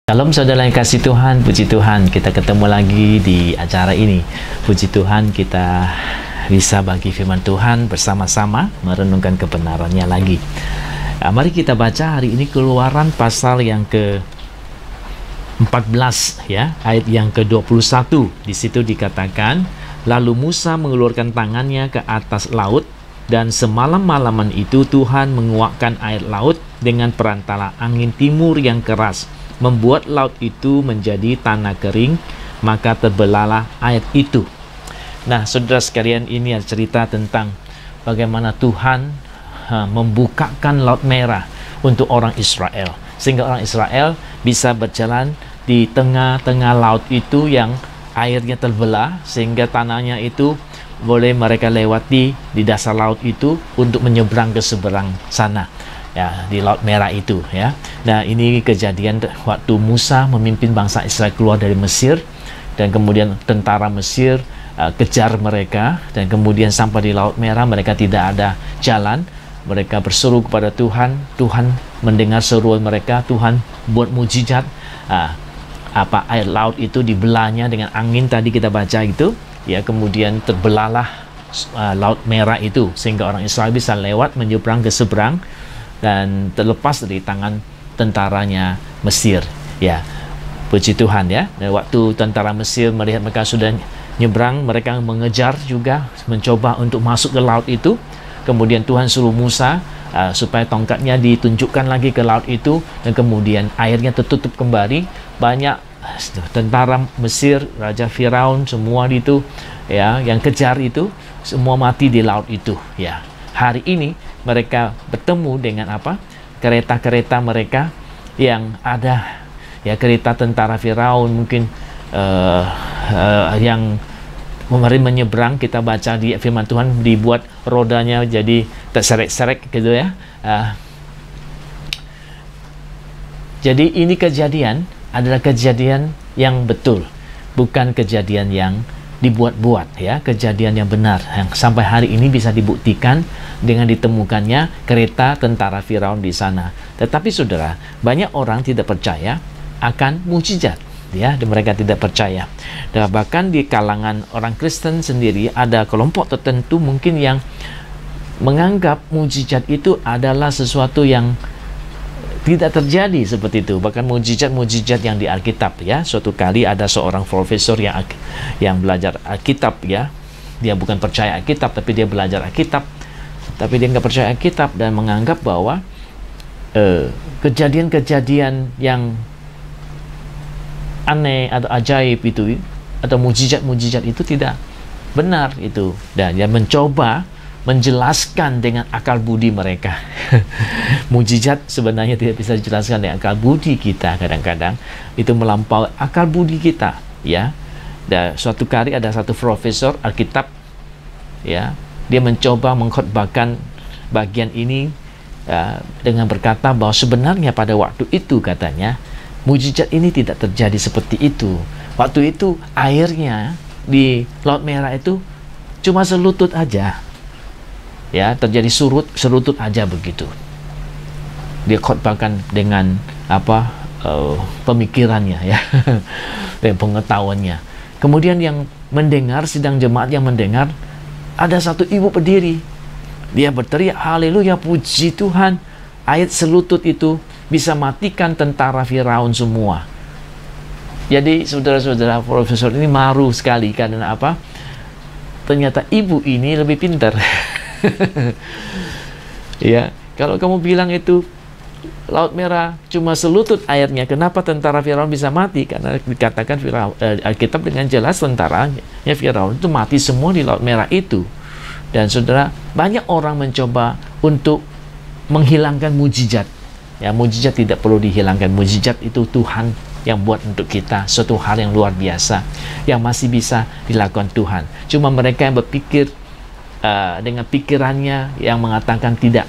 Shalom saudara yang kasih Tuhan, puji Tuhan kita ketemu lagi di acara ini. Puji Tuhan kita bisa bagi firman Tuhan bersama-sama merenungkan kebenarannya lagi. Nah, mari kita baca hari ini Keluaran pasal yang ke-14 ya, ayat yang ke-21. Di situ dikatakan, lalu Musa mengeluarkan tangannya ke atas laut, dan semalam-malaman itu Tuhan menguakkan air laut dengan perantara angin timur yang keras, membuat laut itu menjadi tanah kering, maka terbelahlah air itu. Nah, saudara sekalian, ini cerita tentang bagaimana Tuhan membukakan Laut Merah untuk orang Israel, sehingga orang Israel bisa berjalan di tengah-tengah laut itu yang airnya terbelah, sehingga tanahnya itu boleh mereka lewati di dasar laut itu untuk menyeberang ke seberang sana. Ya, di Laut Merah itu ya. Nah, ini kejadian waktu Musa memimpin bangsa Israel keluar dari Mesir, dan kemudian tentara Mesir kejar mereka, dan kemudian sampai di Laut Merah mereka tidak ada jalan. Mereka berseru kepada Tuhan, Tuhan mendengar seruan mereka, Tuhan buat mujizat, air laut itu dibelahnya dengan angin tadi kita baca itu ya, kemudian terbelahlah Laut Merah itu, sehingga orang Israel bisa lewat menyeberang ke seberang dan terlepas dari tangan tentaranya Mesir ya. Puji Tuhan ya. Dan waktu tentara Mesir melihat mereka sudah nyebrang, mereka mengejar juga, mencoba untuk masuk ke laut itu. Kemudian Tuhan suruh Musa supaya tongkatnya ditunjukkan lagi ke laut itu, dan kemudian airnya tertutup kembali. Banyak tentara Mesir, Raja Firaun, semua itu ya yang kejar itu semua mati di laut itu ya. Hari ini mereka bertemu dengan kereta-kereta mereka yang ada ya, kereta tentara Firaun mungkin yang menyeberang. Kita baca di firman Tuhan dibuat rodanya jadi terserek-serek gitu ya. Jadi ini kejadian adalah kejadian yang betul, bukan kejadian yang dibuat-buat ya, kejadian yang benar yang sampai hari ini bisa dibuktikan dengan ditemukannya kereta tentara Firaun di sana. Tetapi saudara, banyak orang tidak percaya akan mujizat ya, dan mereka tidak percaya. Dan bahkan di kalangan orang Kristen sendiri ada kelompok tertentu mungkin yang menganggap mujizat itu adalah sesuatu yang tidak terjadi seperti itu. Bahkan mujizat-mujizat yang di Alkitab ya. Suatu kali ada seorang profesor yang belajar Alkitab ya. Dia bukan percaya Alkitab, tapi dia belajar Alkitab. Tapi dia nggak percaya Alkitab dan menganggap bahwa kejadian-kejadian yang aneh atau ajaib itu, atau mujizat-mujizat itu tidak benar itu. Dan dia mencoba menjelaskan dengan akal budi mereka. Mujizat sebenarnya tidak bisa dijelaskan dengan akal budi kita. Kadang-kadang itu melampaui akal budi kita ya. Dan suatu kali ada satu profesor Alkitab ya, dia mencoba mengkhotbahkan bagian ini dengan berkata bahwa sebenarnya pada waktu itu, katanya, mujizat ini tidak terjadi seperti itu. Waktu itu airnya di Laut Merah itu cuma selutut aja ya, terjadi serutut aja begitu. Dia khotbahkan dengan pemikirannya ya dan pengetahuannya. Kemudian yang mendengar, sidang jemaat yang mendengar, ada satu ibu berdiri, dia berteriak, haleluya, puji Tuhan, air selutut itu bisa matikan tentara Firaun semua. Jadi saudara-saudara, profesor ini maru sekali karena ternyata ibu ini lebih pintar. Ya, kalau kamu bilang itu Laut Merah cuma selutut airnya, kenapa tentara Firaun bisa mati? Karena dikatakan Alkitab dengan jelas tentaranya Firaun itu mati semua di Laut Merah itu. Dan saudara, banyak orang mencoba untuk menghilangkan mujizat. Ya, mujizat tidak perlu dihilangkan. Mujizat itu Tuhan yang buat untuk kita, suatu hal yang luar biasa yang masih bisa dilakukan Tuhan. Cuma mereka yang berpikir dengan pikirannya yang mengatakan tidak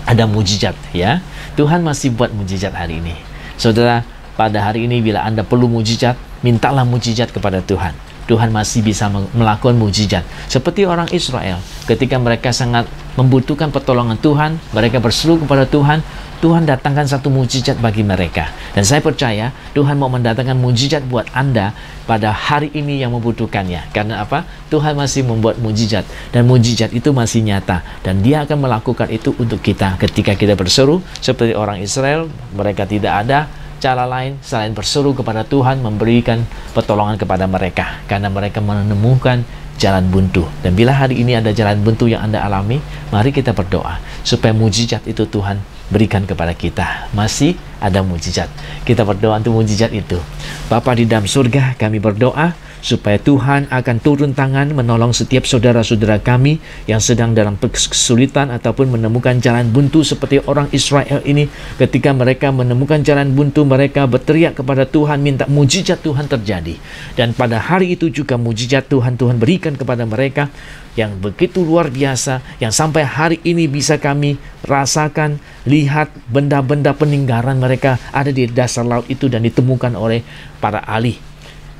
ada mujizat ya. Tuhan masih buat mujizat hari ini. Saudara, pada hari ini bila Anda perlu mujizat, mintalah mujizat kepada Tuhan. Tuhan masih bisa melakukan mujizat. Seperti orang Israel, ketika mereka sangat membutuhkan pertolongan Tuhan, mereka berseru kepada Tuhan, Tuhan datangkan satu mujizat bagi mereka. Dan saya percaya Tuhan mau mendatangkan mujizat buat Anda pada hari ini yang membutuhkannya. Karena apa? Tuhan masih membuat mujizat, dan mujizat itu masih nyata, dan Dia akan melakukan itu untuk kita ketika kita berseru. Seperti orang Israel, mereka tidak ada cara lain selain berseru kepada Tuhan, memberikan pertolongan kepada mereka, karena mereka menemukan jalan buntu. Dan bila hari ini ada jalan buntu yang Anda alami, mari kita berdoa supaya mujizat itu Tuhan berikan kepada kita. Masih ada mujizat. Kita berdoa untuk mujizat itu. Bapa di dalam surga, kami berdoa supaya Tuhan akan turun tangan menolong setiap saudara-saudara kami yang sedang dalam kesulitan ataupun menemukan jalan buntu seperti orang Israel ini. Ketika mereka menemukan jalan buntu, mereka berteriak kepada Tuhan, minta mujizat Tuhan terjadi. Dan pada hari itu juga mujizat Tuhan berikan kepada mereka yang begitu luar biasa, yang sampai hari ini bisa kami rasakan, lihat benda-benda peninggalan mereka ada di dasar laut itu dan ditemukan oleh para ahli.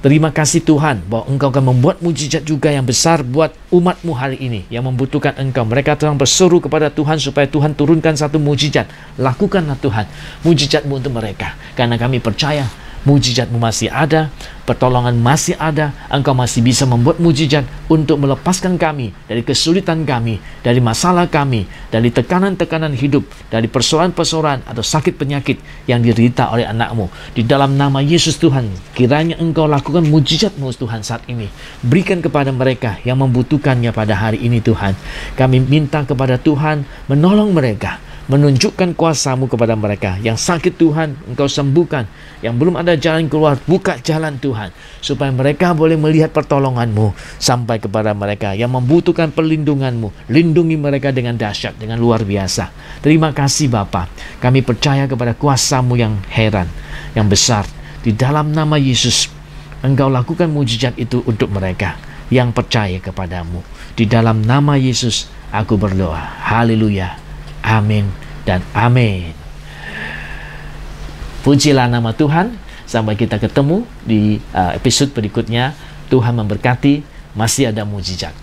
Terima kasih Tuhan bahwa Engkau akan membuat mujizat juga yang besar buat umat-Mu hari ini yang membutuhkan Engkau. Mereka telah berseru kepada Tuhan supaya Tuhan turunkan satu mujizat. Lakukanlah Tuhan mujizat-Mu untuk mereka, karena kami percaya mujizat-Mu masih ada, pertolongan masih ada. Engkau masih bisa membuat mujizat untuk melepaskan kami dari kesulitan kami, dari masalah kami, dari tekanan-tekanan hidup, dari persoalan-persoalan atau sakit penyakit yang diderita oleh anak-Mu. Di dalam nama Yesus Tuhan, kiranya Engkau lakukan mujizat-Mu Tuhan saat ini. Berikan kepada mereka yang membutuhkannya pada hari ini Tuhan. Kami minta kepada Tuhan menolong mereka, menunjukkan kuasa-Mu kepada mereka. Yang sakit Tuhan, Engkau sembuhkan. Yang belum ada jalan keluar, buka jalan Tuhan, supaya mereka boleh melihat pertolongan-Mu sampai kepada mereka yang membutuhkan perlindungan-Mu. Lindungi mereka dengan dahsyat, dengan luar biasa. Terima kasih Bapa. Kami percaya kepada kuasa-Mu yang heran, yang besar. Di dalam nama Yesus, Engkau lakukan mujizat itu untuk mereka yang percaya kepadamu. Di dalam nama Yesus, aku berdoa. Haleluya. Amin dan amin. Pujilah nama Tuhan. Sampai kita ketemu di episode berikutnya. Tuhan memberkati. Masih ada mujizat.